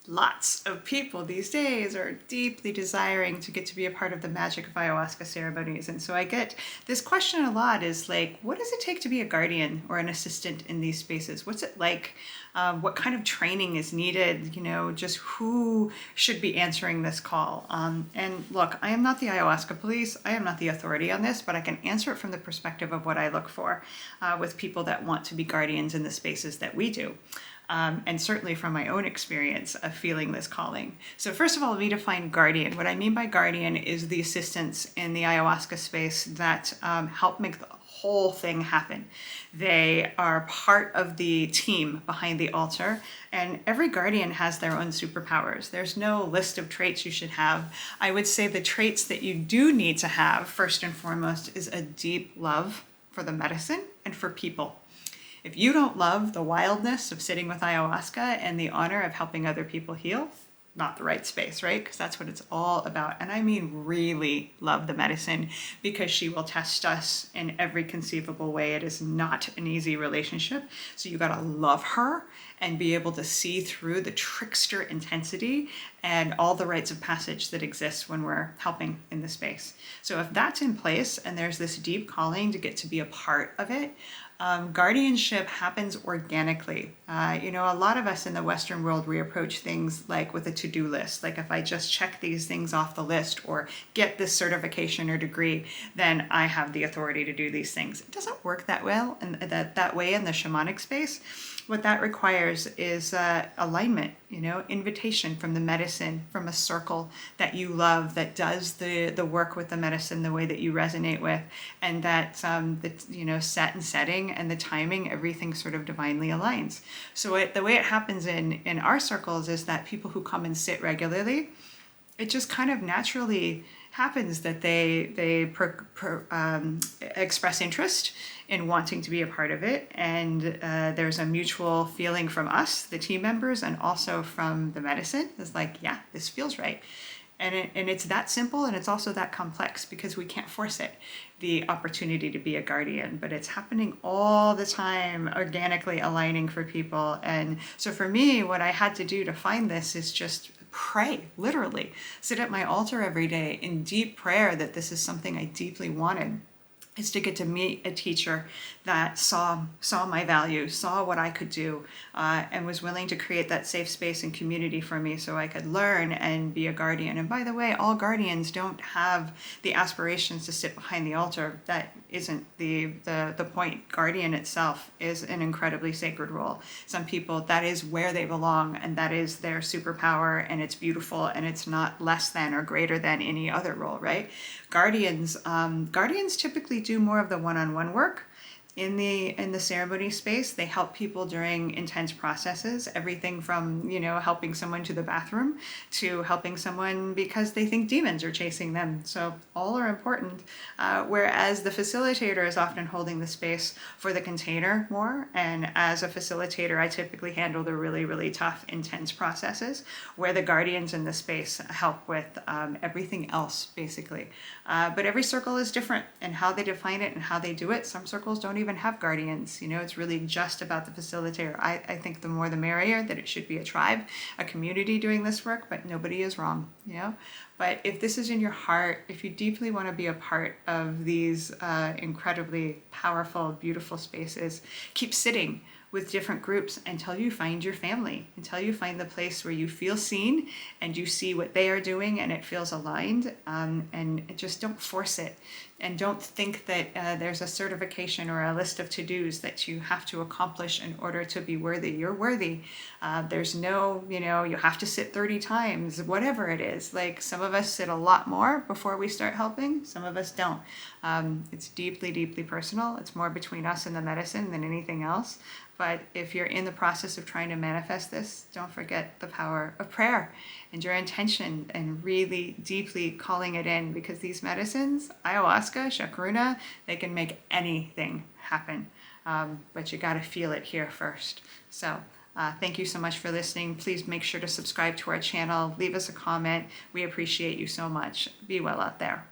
Lots of people these days are deeply desiring to get to be a part of the magic of ayahuasca ceremonies. And so I get this question a lot is like, what does it take to be a guardian or an assistant in these spaces? What's it like? What kind of training is needed? You know, just who should be answering this call? And look, I am not the ayahuasca police. I am not the authority on this, but I can answer it from the perspective of what I look for with people that want to be guardians in the spaces that we do. And certainly from my own experience of feeling this calling. So first of all, we define guardian. What I mean by guardian is the assistants in the ayahuasca space that help make the whole thing happen. They are part of the team behind the altar, and every guardian has their own superpowers. There's no list of traits you should have. I would say the traits that you do need to have, first and foremost, is a deep love for the medicine and for people. If you don't love the wildness of sitting with ayahuasca and the honor of helping other people heal, not the right space, right? Because that's what it's all about. And I mean really love the medicine, because she will test us in every conceivable way. It is not an easy relationship. So you got to love her and be able to see through the trickster intensity and all the rites of passage that exist when we're helping in the space. So if that's in place and there's this deep calling to get to be a part of it, guardianship happens organically. You know, a lot of us in the Western world, we approach things like with a to-do list. Like if I just check these things off the list or get this certification or degree, then I have the authority to do these things. It doesn't work that well and that way in the shamanic space. What that requires is alignment, you know, invitation from the medicine, from a circle that you love, that does the work with the medicine the way that you resonate with, and that the you know, set and setting and the timing, everything sort of divinely aligns. So the way it happens in our circles is that people who come and sit regularly, it just kind of naturally happens that they express interest in wanting to be a part of it, and there's a mutual feeling from us, the team members, and also from the medicine. It's like, yeah, this feels right. And it's that simple, and it's also that complex, because we can't force it, the opportunity to be a guardian, but it's happening all the time, organically aligning for people. And so for me, what I had to do to find this is just pray, literally sit at my altar every day in deep prayer that this is something I deeply wanted, is to get to meet a teacher that saw my value, saw what I could do, and was willing to create that safe space and community for me so I could learn and be a guardian. And by the way, all guardians don't have the aspirations to sit behind the altar. That isn't the point. Guardian itself is an incredibly sacred role. Some people, that is where they belong, and that is their superpower, and it's beautiful, and it's not less than or greater than any other role, right? Guardians typically do more of the one-on-one work. In the ceremony space, they help people during intense processes, everything from, you know, helping someone to the bathroom to helping someone because they think demons are chasing them. So all are important, whereas the facilitator is often holding the space for the container more. And as a facilitator, I typically handle the really, really tough, intense processes, where the guardians in the space help with everything else, basically. But every circle is different in how they define it and how they do it. Some circles don't even have guardians. You know, it's really just about the facilitator. I think the more the merrier, that it should be a tribe, a community doing this work, but nobody is wrong, you know? But if this is in your heart, if you deeply want to be a part of these incredibly powerful, beautiful spaces, keep sitting with different groups until you find your family, until you find the place where you feel seen and you see what they are doing and it feels aligned, and just don't force it. And don't think that there's a certification or a list of to-dos that you have to accomplish in order to be worthy. You're worthy. There's no, you know, you have to sit 30 times, whatever it is. Like, some of us sit a lot more before we start helping. Some of us don't. It's deeply, deeply personal. It's more between us and the medicine than anything else. But if you're in the process of trying to manifest this, don't forget the power of prayer and your intention, and really deeply calling it in, because these medicines, ayahuasca, chacruna, they can make anything happen. But you got to feel it here first. So thank you so much for listening. Please make sure to subscribe to our channel. Leave us a comment. We appreciate you so much. Be well out there.